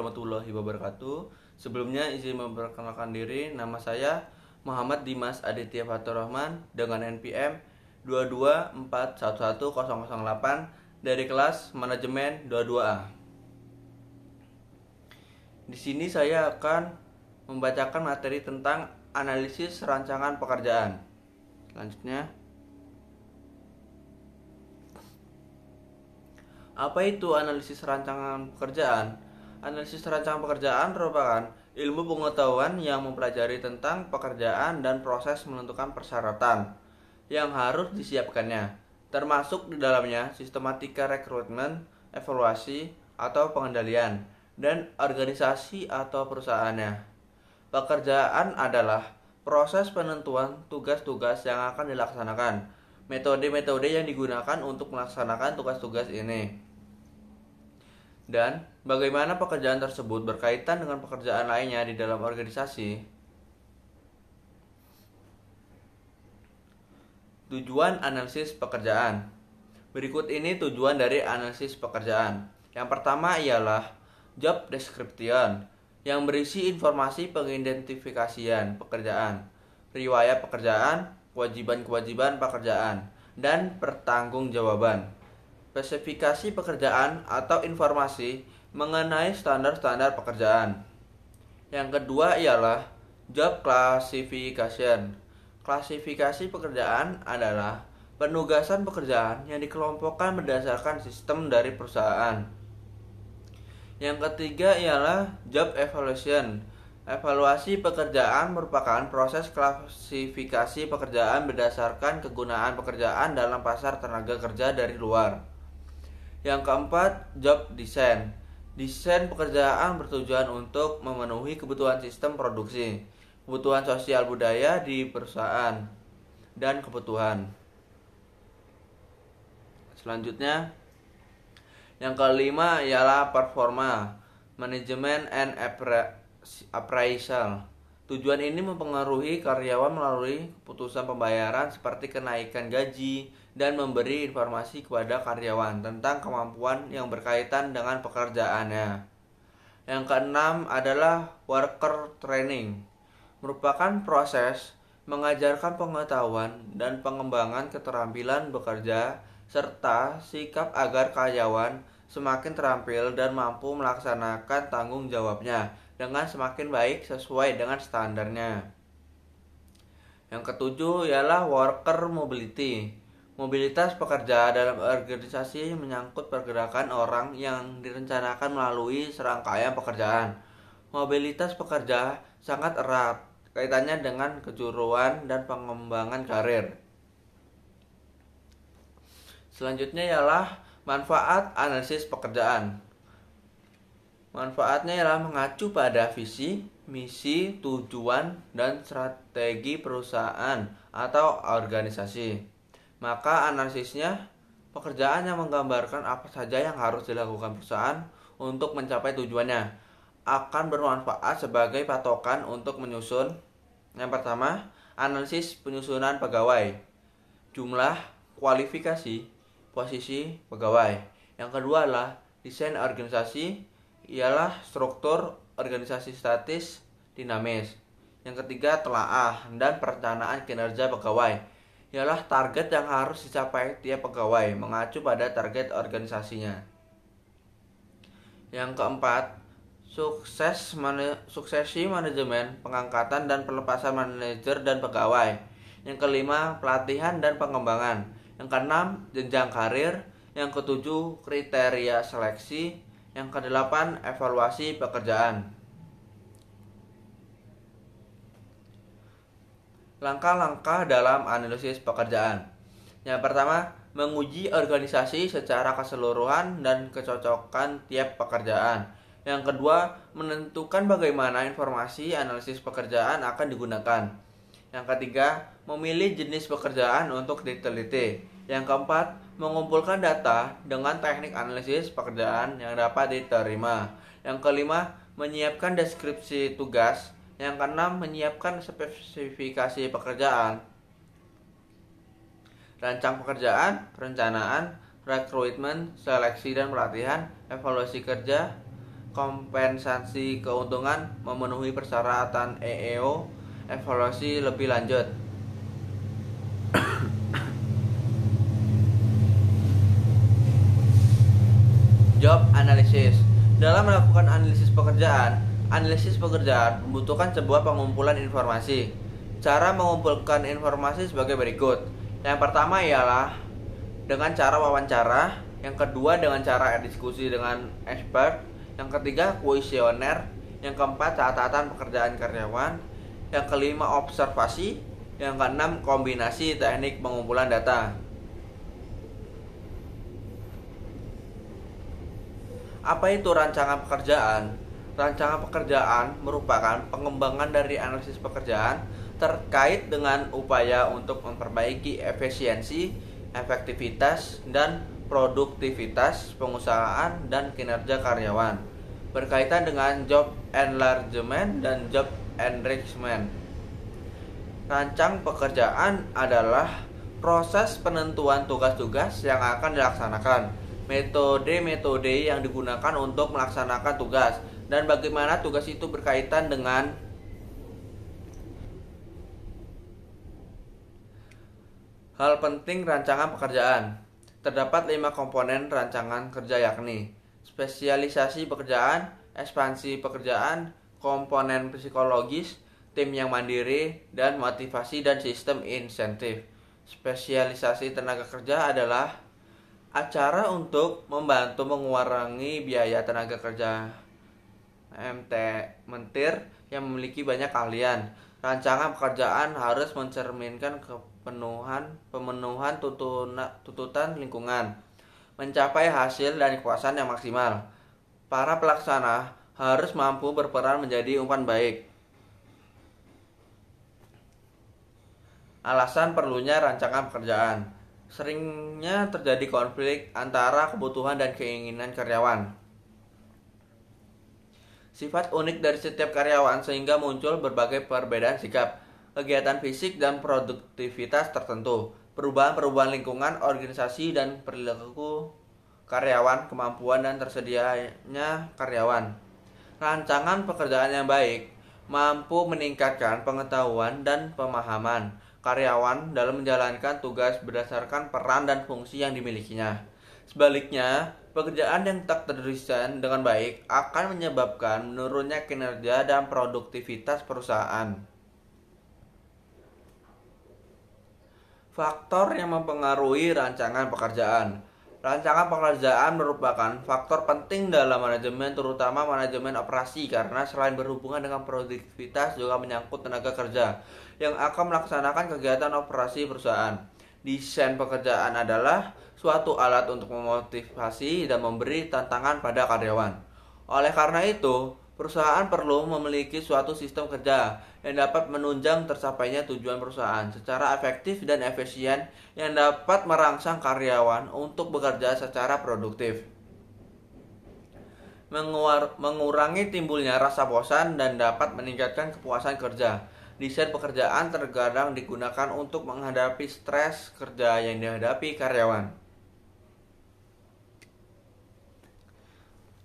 warahmatullahi wabarakatuh. Sebelumnya izin memperkenalkan diri, nama saya Muhammad Dimas Aditya Fatur Rahman dengan NPM 224111008 dari kelas Manajemen 22A. Di sini saya akan membacakan materi tentang analisis rancangan pekerjaan. Selanjutnya, apa itu analisis rancangan pekerjaan? Analisis rancangan pekerjaan merupakan ilmu pengetahuan yang mempelajari tentang pekerjaan dan proses menentukan persyaratan yang harus disiapkannya, termasuk di dalamnya sistematika rekrutmen, evaluasi, atau pengendalian, dan organisasi atau perusahaannya. Pekerjaan adalah proses penentuan tugas-tugas yang akan dilaksanakan, metode-metode yang digunakan untuk melaksanakan tugas-tugas ini, dan bagaimana pekerjaan tersebut berkaitan dengan pekerjaan lainnya di dalam organisasi. Tujuan analisis pekerjaan. Berikut ini tujuan dari analisis pekerjaan. Yang pertama ialah job description, yang berisi informasi pengidentifikasian pekerjaan, riwayat pekerjaan, kewajiban-kewajiban pekerjaan, dan pertanggungjawaban. Spesifikasi pekerjaan atau informasi mengenai standar-standar pekerjaan. Yang kedua ialah job classification. Klasifikasi pekerjaan adalah penugasan pekerjaan yang dikelompokkan berdasarkan sistem dari perusahaan. Yang ketiga ialah job evaluation. Evaluasi pekerjaan merupakan proses klasifikasi pekerjaan berdasarkan kegunaan pekerjaan dalam pasar tenaga kerja dari luar. Yang keempat, job design. Desain pekerjaan bertujuan untuk memenuhi kebutuhan sistem produksi, kebutuhan sosial budaya di perusahaan, dan kebutuhan. Selanjutnya, yang kelima ialah performa, management and appraisal. Tujuan ini mempengaruhi karyawan melalui keputusan pembayaran seperti kenaikan gaji dan memberi informasi kepada karyawan tentang kemampuan yang berkaitan dengan pekerjaannya. Yang keenam adalah worker training. Merupakan proses mengajarkan pengetahuan dan pengembangan keterampilan bekerja serta sikap agar karyawan semakin terampil dan mampu melaksanakan tanggung jawabnya dengan semakin baik sesuai dengan standarnya. Yang ketujuh ialah worker mobility. Mobilitas pekerja dalam organisasi menyangkut pergerakan orang yang direncanakan melalui serangkaian pekerjaan. Mobilitas pekerja sangat erat kaitannya dengan kejuruan dan pengembangan karir. Selanjutnya ialah manfaat analisis pekerjaan. Manfaatnya ialah mengacu pada visi, misi, tujuan, dan strategi perusahaan atau organisasi. Maka analisisnya, pekerjaan yang menggambarkan apa saja yang harus dilakukan perusahaan untuk mencapai tujuannya akan bermanfaat sebagai patokan untuk menyusun. Yang pertama, analisis penyusunan pegawai, jumlah, kualifikasi, posisi pegawai. Yang kedua adalah desain organisasi, ialah struktur organisasi statis, dinamis. Yang ketiga, telaah dan perencanaan kinerja pegawai, ialah target yang harus dicapai tiap pegawai mengacu pada target organisasinya. Yang keempat, suksesi manajemen, pengangkatan dan pelepasan manajer dan pegawai. Yang kelima, pelatihan dan pengembangan. Yang keenam, jenjang karir. Yang ketujuh, kriteria seleksi. Yang kedelapan, evaluasi pekerjaan. Langkah-langkah dalam analisis pekerjaan. Yang pertama, menguji organisasi secara keseluruhan dan kecocokan tiap pekerjaan. Yang kedua, menentukan bagaimana informasi analisis pekerjaan akan digunakan. Yang ketiga, memilih jenis pekerjaan untuk diteliti. Yang keempat, mengumpulkan data dengan teknik analisis pekerjaan yang dapat diterima. Yang kelima, menyiapkan deskripsi tugas. Yang keenam, menyiapkan spesifikasi pekerjaan, rancang pekerjaan, perencanaan, rekrutmen, seleksi dan pelatihan, evaluasi kerja, kompensasi keuntungan, memenuhi persyaratan EEO, evaluasi lebih lanjut. Job analysis. Dalam melakukan analisis pekerjaan membutuhkan sebuah pengumpulan informasi. Cara mengumpulkan informasi sebagai berikut. Yang pertama ialah dengan cara wawancara, yang kedua dengan cara diskusi dengan expert, yang ketiga kuesioner, yang keempat catatan pekerjaan karyawan, yang kelima observasi, yang keenam kombinasi teknik pengumpulan data. Apa itu rancangan pekerjaan? Rancangan pekerjaan merupakan pengembangan dari analisis pekerjaan terkait dengan upaya untuk memperbaiki efisiensi, efektivitas, dan produktivitas pengusahaan dan kinerja karyawan, berkaitan dengan job enlargement dan job enrichment. Rancang pekerjaan adalah proses penentuan tugas-tugas yang akan dilaksanakan, metode-metode yang digunakan untuk melaksanakan tugas, dan bagaimana tugas itu berkaitan dengan hal penting rancangan pekerjaan. Terdapat 5 komponen rancangan kerja, yakni spesialisasi pekerjaan, ekspansi pekerjaan, komponen psikologis, tim yang mandiri, dan motivasi dan sistem insentif. Spesialisasi tenaga kerja adalah acara untuk membantu mengurangi biaya tenaga kerja mentir yang memiliki banyak keahlian. Rancangan pekerjaan harus mencerminkan pemenuhan tuntutan lingkungan, mencapai hasil dan kekuasaan yang maksimal. Para pelaksana harus mampu berperan menjadi umpan baik. Alasan perlunya rancangan pekerjaan. Seringnya terjadi konflik antara kebutuhan dan keinginan karyawan. Sifat unik dari setiap karyawan sehingga muncul berbagai perbedaan sikap, kegiatan fisik, dan produktivitas tertentu. Perubahan-perubahan lingkungan, organisasi, dan perilaku karyawan, kemampuan dan tersedianya karyawan. Rancangan pekerjaan yang baik mampu meningkatkan pengetahuan dan pemahaman karyawan dalam menjalankan tugas berdasarkan peran dan fungsi yang dimilikinya. Sebaliknya, pekerjaan yang tak terdesain dengan baik akan menyebabkan menurunnya kinerja dan produktivitas perusahaan. Faktor yang mempengaruhi rancangan pekerjaan. Rancangan pekerjaan merupakan faktor penting dalam manajemen, terutama manajemen operasi, karena selain berhubungan dengan produktivitas juga menyangkut tenaga kerja yang akan melaksanakan kegiatan operasi perusahaan. Desain pekerjaan adalah suatu alat untuk memotivasi dan memberi tantangan pada karyawan. Oleh karena itu, perusahaan perlu memiliki suatu sistem kerja yang dapat menunjang tercapainya tujuan perusahaan secara efektif dan efisien, yang dapat merangsang karyawan untuk bekerja secara produktif, mengurangi timbulnya rasa bosan, dan dapat meningkatkan kepuasan kerja. Desain pekerjaan terkadang digunakan untuk menghadapi stres kerja yang dihadapi karyawan.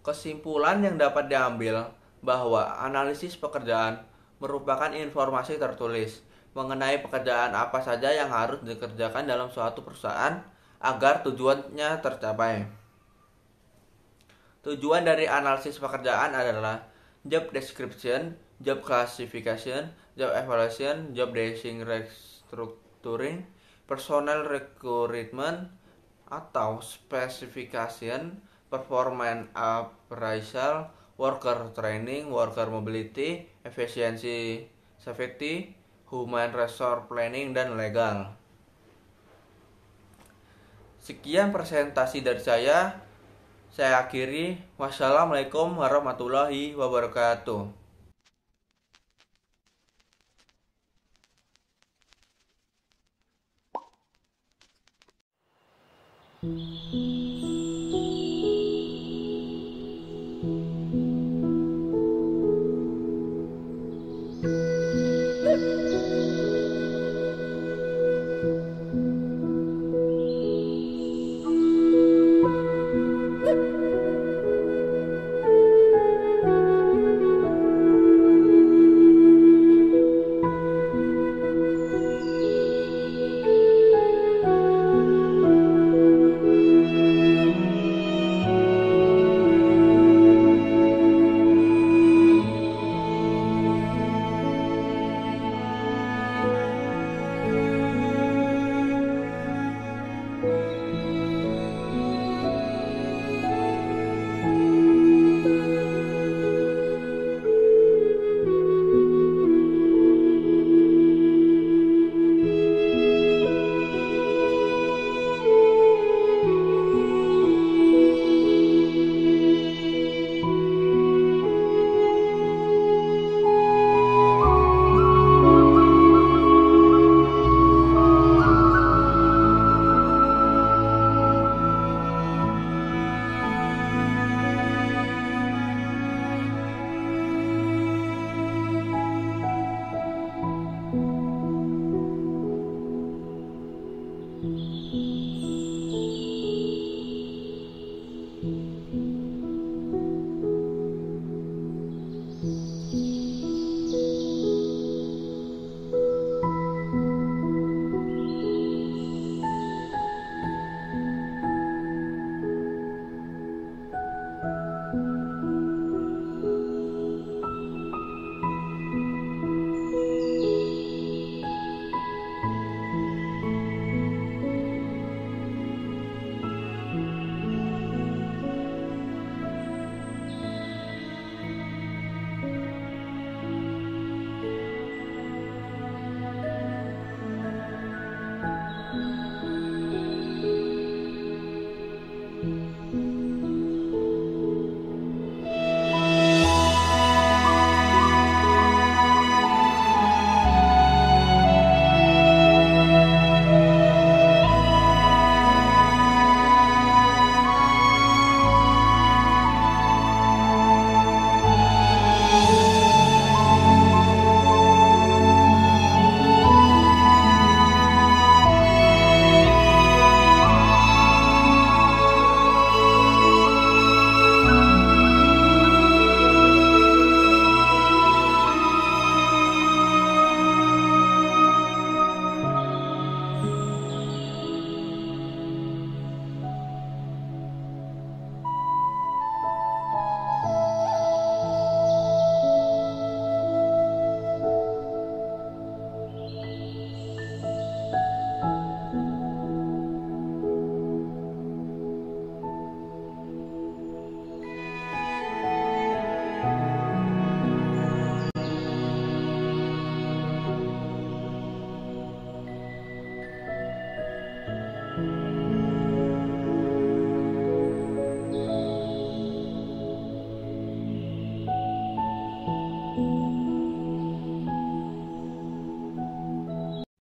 Kesimpulan yang dapat diambil bahwa analisis pekerjaan merupakan informasi tertulis mengenai pekerjaan apa saja yang harus dikerjakan dalam suatu perusahaan agar tujuannya tercapai. Tujuan dari analisis pekerjaan adalah job description, job classification, job evaluation, job design restructuring, personnel recruitment atau specification, performance appraisal, worker training, worker mobility, efficiency, safety, human resource planning, dan legal. Sekian presentasi dari saya akhiri. Wassalamualaikum warahmatullahi wabarakatuh.